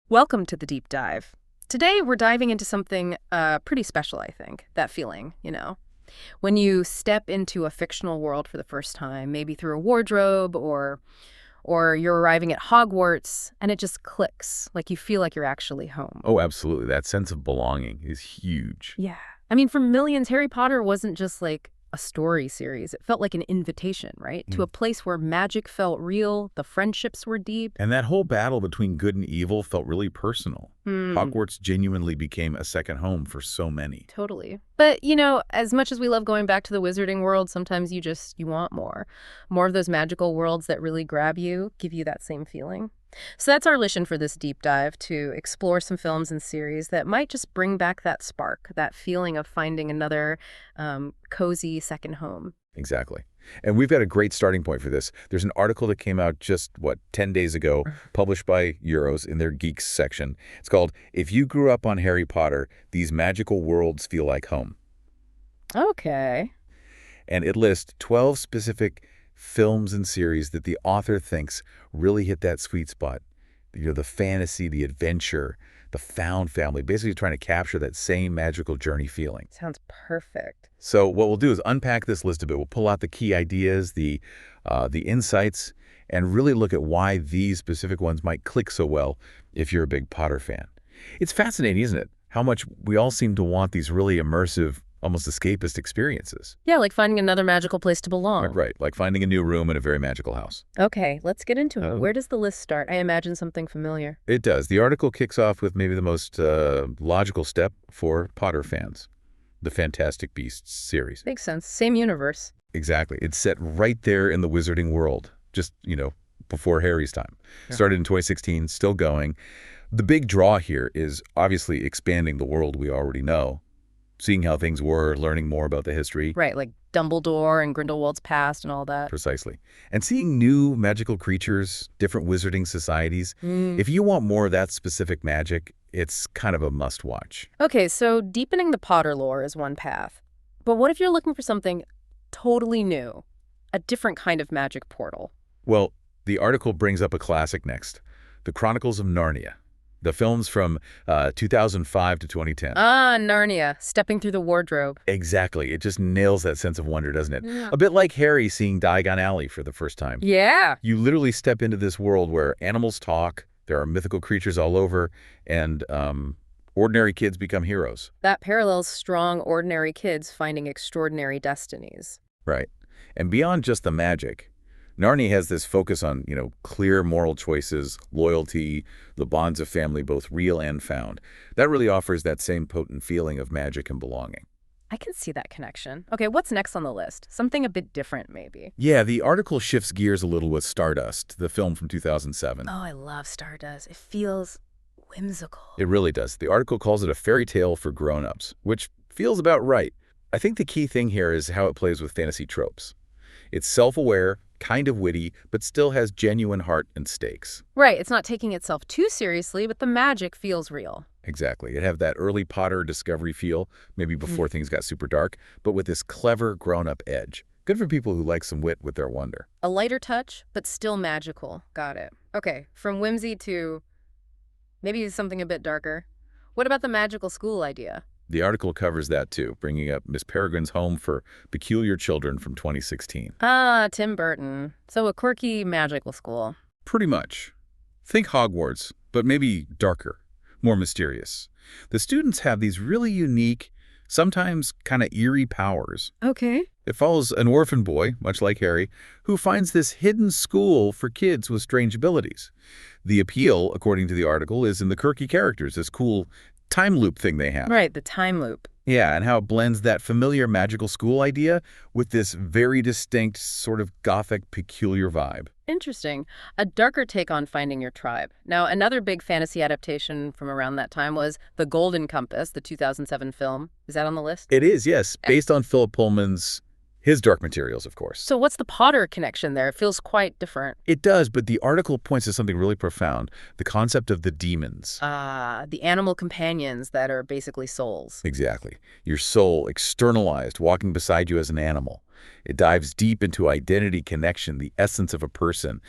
Welcome to the deep dive. Today we're diving into something pretty special, I think. That feeling, when you step into a fictional world for the first time, maybe through a wardrobe or you're arriving at Hogwarts and it just clicks, like you feel like you're actually home. Oh, absolutely. That sense of belonging is huge. Yeah. I mean, for millions, Harry Potter wasn't just like a story series. It felt like an invitation, right? To a place where magic felt real, the friendships were deep. And that whole battle between good and evil felt really personal. Hogwarts genuinely became a second home for so many. Totally. But, as much as we love going back to the wizarding world, sometimes you want more. More of those magical worlds that really grab you, give you that same feeling. So that's our mission for this deep dive, to explore some films and series that might just bring back that spark, that feeling of finding another cozy second home. Exactly. And we've got a great starting point for this. There's an article that came out just, 10 days ago, published by Euros in their Geeks section. It's called, "If You Grew Up on Harry Potter, These Magical Worlds Feel Like Home." Okay. And it lists 12 specific films and series that the author thinks really hit that sweet spot. The fantasy, the adventure, the found family, basically trying to capture that same magical journey feeling. Sounds perfect. So what we'll do is unpack this list a bit. We'll pull out the key ideas, the insights, and really look at why these specific ones might click so well if you're a big Potter fan. It's fascinating, isn't it? How much we all seem to want these really immersive, almost escapist experiences. Yeah, like finding another magical place to belong. Right, like finding a new room in a very magical house. Okay, let's get into it. Oh. Where does the list start? I imagine something familiar. It does. The article kicks off with maybe the most logical step for Potter fans, the Fantastic Beasts series. Makes sense. Same universe. Exactly. It's set right there in the wizarding world, just, before Harry's time. Yeah. Started in 2016, still going. The big draw here is obviously expanding the world we already know, seeing how things were, learning more about the history. Right, like Dumbledore and Grindelwald's past and all that. Precisely. And seeing new magical creatures, different wizarding societies. If you want more of that specific magic, it's kind of a must-watch. Okay, so deepening the Potter lore is one path. But what if you're looking for something totally new? A different kind of magic portal? Well, the article brings up a classic next, the Chronicles of Narnia. The films from 2005 to 2010. Ah, Narnia, stepping through the wardrobe. Exactly. It just nails that sense of wonder, doesn't it? Yeah. A bit like Harry seeing Diagon Alley for the first time. Yeah. You literally step into this world where animals talk, there are mythical creatures all over, and ordinary kids become heroes. That parallels strong, ordinary kids finding extraordinary destinies. Right. And beyond just the magic, Narnia has this focus on, clear moral choices, loyalty, the bonds of family, both real and found. That really offers that same potent feeling of magic and belonging. I can see that connection. Okay, what's next on the list? Something a bit different, maybe. Yeah, the article shifts gears a little with Stardust, the film from 2007. Oh, I love Stardust. It feels whimsical. It really does. The article calls it a fairy tale for grown-ups, which feels about right. I think the key thing here is how it plays with fantasy tropes. It's self-aware, kind of witty, but still has genuine heart and stakes. Right, it's not taking itself too seriously, but the magic feels real. Exactly. It had that early Potter discovery feel, maybe before things got super dark, but with this clever, grown-up edge. Good for people who like some wit with their wonder. A lighter touch, but still magical. Got it. Okay, from whimsy to maybe something a bit darker. What about the magical school idea? The article covers that too, bringing up Miss Peregrine's Home for Peculiar Children from 2016. Ah, Tim Burton. So a quirky magical school. Pretty much. Think Hogwarts, but maybe darker, more mysterious. The students have these really unique, sometimes kind of eerie powers. Okay. It follows an orphan boy, much like Harry, who finds this hidden school for kids with strange abilities. The appeal, according to the article, is in the quirky characters, this cool time loop thing they have. Right, the time loop. Yeah, and how it blends that familiar magical school idea with this very distinct sort of gothic, peculiar vibe. Interesting. A darker take on finding your tribe. Now, another big fantasy adaptation from around that time was The Golden Compass, the 2007 film. Is that on the list? It is, yes, based on Philip Pullman's his Dark Materials, of course. So what's the Potter connection there? It feels quite different. It does, but the article points to something really profound, the concept of the demons. The animal companions that are basically souls. Exactly. Your soul externalized, walking beside you as an animal. It dives deep into identity, connection, the essence of a person.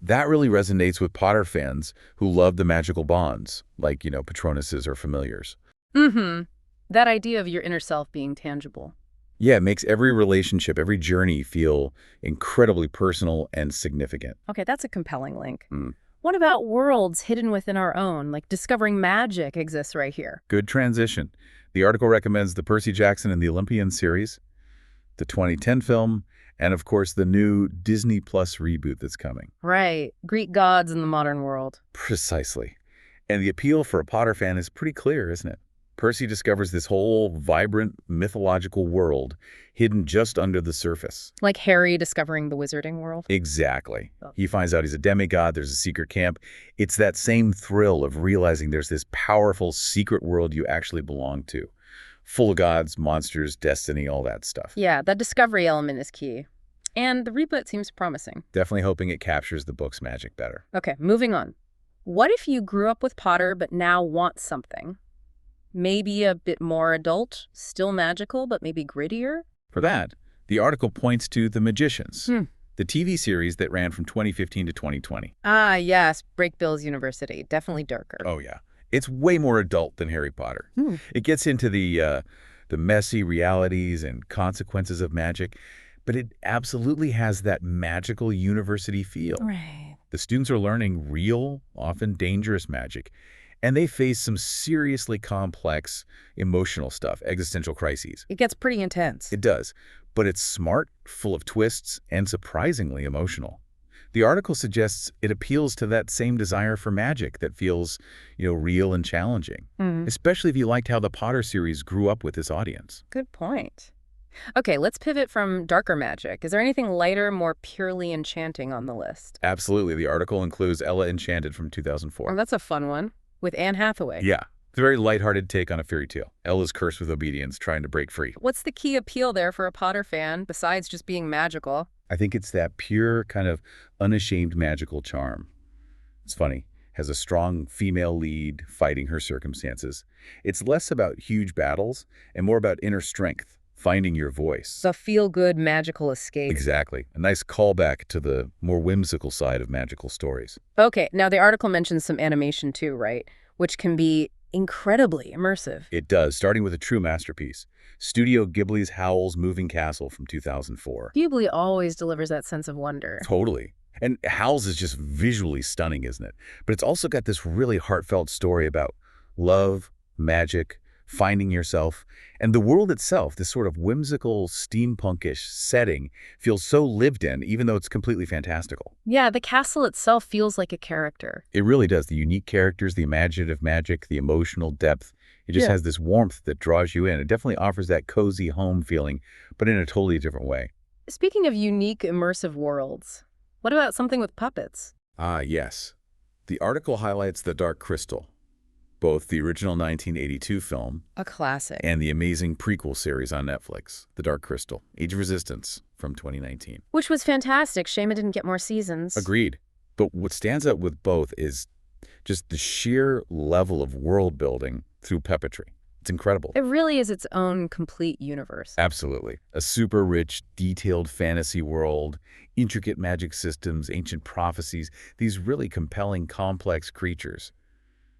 That really resonates with Potter fans who love the magical bonds, like, Patronuses or familiars. Mm-hmm. That idea of your inner self being tangible. Yeah, it makes every relationship, every journey feel incredibly personal and significant. Okay, that's a compelling link. Mm. What about worlds hidden within our own, like discovering magic exists right here? Good transition. The article recommends the Percy Jackson and the Olympian series, the 2010 film, and of course the new Disney Plus reboot that's coming. Right. Greek gods in the modern world. Precisely. And the appeal for a Potter fan is pretty clear, isn't it? Percy discovers this whole vibrant mythological world hidden just under the surface. Like Harry discovering the wizarding world? Exactly. Oh. He finds out he's a demigod, there's a secret camp. It's that same thrill of realizing there's this powerful secret world you actually belong to. Full of gods, monsters, destiny, all that stuff. Yeah, that discovery element is key. And the reboot seems promising. Definitely hoping it captures the book's magic better. Okay, moving on. What if you grew up with Potter but now want something? Maybe a bit more adult, still magical, but maybe grittier? For that, the article points to The Magicians, the TV series that ran from 2015 to 2020. Ah, yes, Breakbills University. Definitely darker. Oh, yeah. It's way more adult than Harry Potter. It gets into the messy realities and consequences of magic, but it absolutely has that magical university feel. Right. The students are learning real, often dangerous magic, and they face some seriously complex emotional stuff, existential crises. It gets pretty intense. It does, but it's smart, full of twists, and surprisingly emotional. The article suggests it appeals to that same desire for magic that feels, real and challenging, especially if you liked how the Potter series grew up with this audience. Good point. Okay, let's pivot from darker magic. Is there anything lighter, more purely enchanting on the list? Absolutely. The article includes Ella Enchanted from 2004. Oh, that's a fun one. With Anne Hathaway. Yeah. It's a very lighthearted take on a fairy tale. Ella's cursed with obedience, trying to break free. What's the key appeal there for a Potter fan, besides just being magical? I think it's that pure, kind of unashamed magical charm. It's funny. Has a strong female lead fighting her circumstances. It's less about huge battles and more about inner strength, finding your voice. The feel-good magical escape. Exactly. A nice callback to the more whimsical side of magical stories. Okay, now the article mentions some animation too, right? Which can be incredibly immersive. It does, starting with a true masterpiece. Studio Ghibli's Howl's Moving Castle from 2004. Ghibli always delivers that sense of wonder. Totally. And Howl's is just visually stunning, isn't it? But it's also got this really heartfelt story about love, magic, finding yourself, and the world itself, this sort of whimsical, steampunkish setting, feels so lived in, even though it's completely fantastical. Yeah, the castle itself feels like a character. It really does. The unique characters, the imaginative magic, the emotional depth. It just has this warmth that draws you in. It definitely offers that cozy home feeling, but in a totally different way. Speaking of unique, immersive worlds, what about something with puppets? Ah, yes. The article highlights The Dark Crystal, both the original 1982 film A classic. and the amazing prequel series on Netflix, The Dark Crystal, Age of Resistance from 2019. Which was fantastic. Shame it didn't get more seasons. Agreed. But what stands out with both is just the sheer level of world building through puppetry. It's incredible. It really is its own complete universe. Absolutely. A super rich, detailed fantasy world, intricate magic systems, ancient prophecies, these really compelling, complex creatures.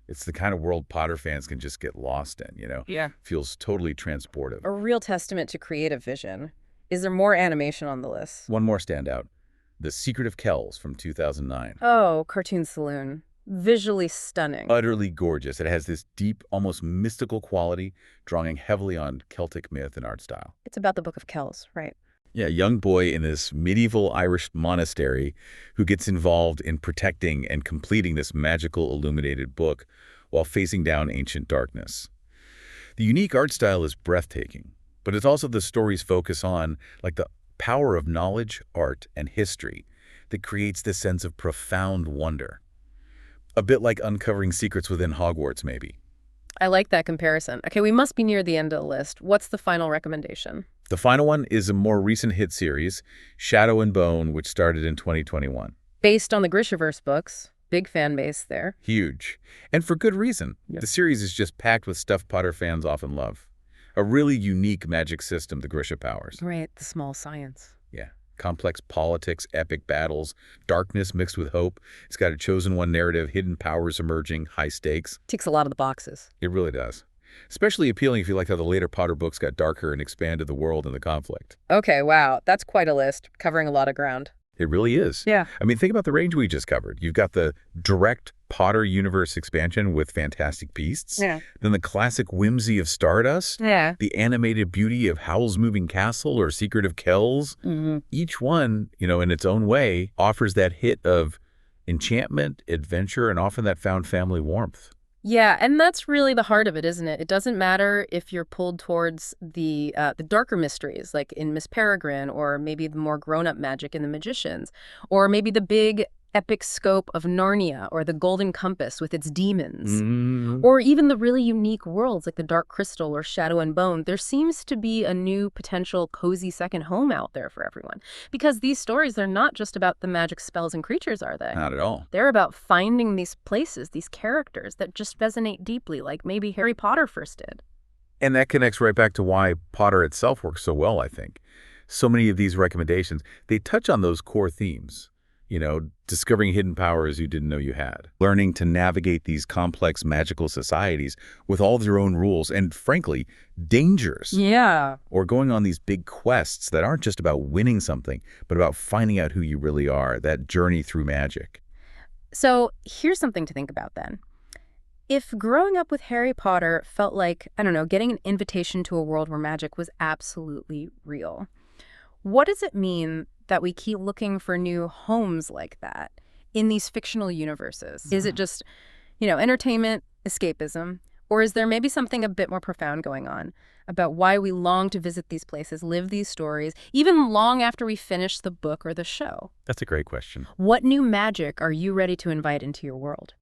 It's the kind of world Potter fans can just get lost in, Yeah. Feels totally transportive. A real testament to creative vision. Is there more animation on the list? One more standout. The Secret of Kells from 2009. Oh, Cartoon Saloon. Visually stunning. Utterly gorgeous. It has this deep, almost mystical quality, drawing heavily on Celtic myth and art style. It's about the Book of Kells, right? Yeah, a young boy in this medieval Irish monastery who gets involved in protecting and completing this magical illuminated book while facing down ancient darkness. The unique art style is breathtaking, but it's also the story's focus on, like, the power of knowledge, art, and history that creates this sense of profound wonder. A bit like uncovering secrets within Hogwarts, maybe. I like that comparison. Okay, we must be near the end of the list. What's the final recommendation? The final one is a more recent hit series, Shadow and Bone, which started in 2021. Based on the Grishaverse books. Big fan base there. Huge. And for good reason. Yep. The series is just packed with stuff Potter fans often love. A really unique magic system, the Grisha powers. Right, the small science. Yeah. Complex politics, epic battles, darkness mixed with hope. It's got a chosen one narrative, hidden powers emerging, high stakes. Ticks a lot of the boxes. It really does. Especially appealing if you like how the later Potter books got darker and expanded the world and the conflict. Okay, wow, that's quite a list, covering a lot of ground. It really is. Yeah. I mean, think about the range we just covered. You've got the direct Potter universe expansion with Fantastic Beasts. Yeah. Then the classic whimsy of Stardust. Yeah. The animated beauty of Howl's Moving Castle or Secret of Kells. Each one, in its own way, offers that hit of enchantment, adventure, and often that found family warmth. Yeah, and that's really the heart of it, isn't it? It doesn't matter if you're pulled towards the darker mysteries, like in Miss Peregrine, or maybe the more grown-up magic in The Magicians, or maybe the big epic scope of Narnia, or the Golden Compass with its demons, or even the really unique worlds like the Dark Crystal or Shadow and Bone. There seems to be a new potential cozy second home out there for everyone. Because these stories are not just about the magic spells and creatures, are they? Not at all. They're about finding these places, these characters that just resonate deeply, like maybe Harry Potter first did. And that connects right back to why Potter itself works so well, I think. So many of these recommendations, they touch on those core themes. Discovering hidden powers you didn't know you had. Learning to navigate these complex magical societies with all their own rules and, frankly, dangers. Yeah. Or going on these big quests that aren't just about winning something, but about finding out who you really are, that journey through magic. So here's something to think about then. If growing up with Harry Potter felt like, I don't know, getting an invitation to a world where magic was absolutely real, what does it mean that we keep looking for new homes like that in these fictional universes? Is it just, entertainment, escapism, or is there maybe something a bit more profound going on about why we long to visit these places, live these stories, even long after we finish the book or the show? That's a great question. What new magic are you ready to invite into your world?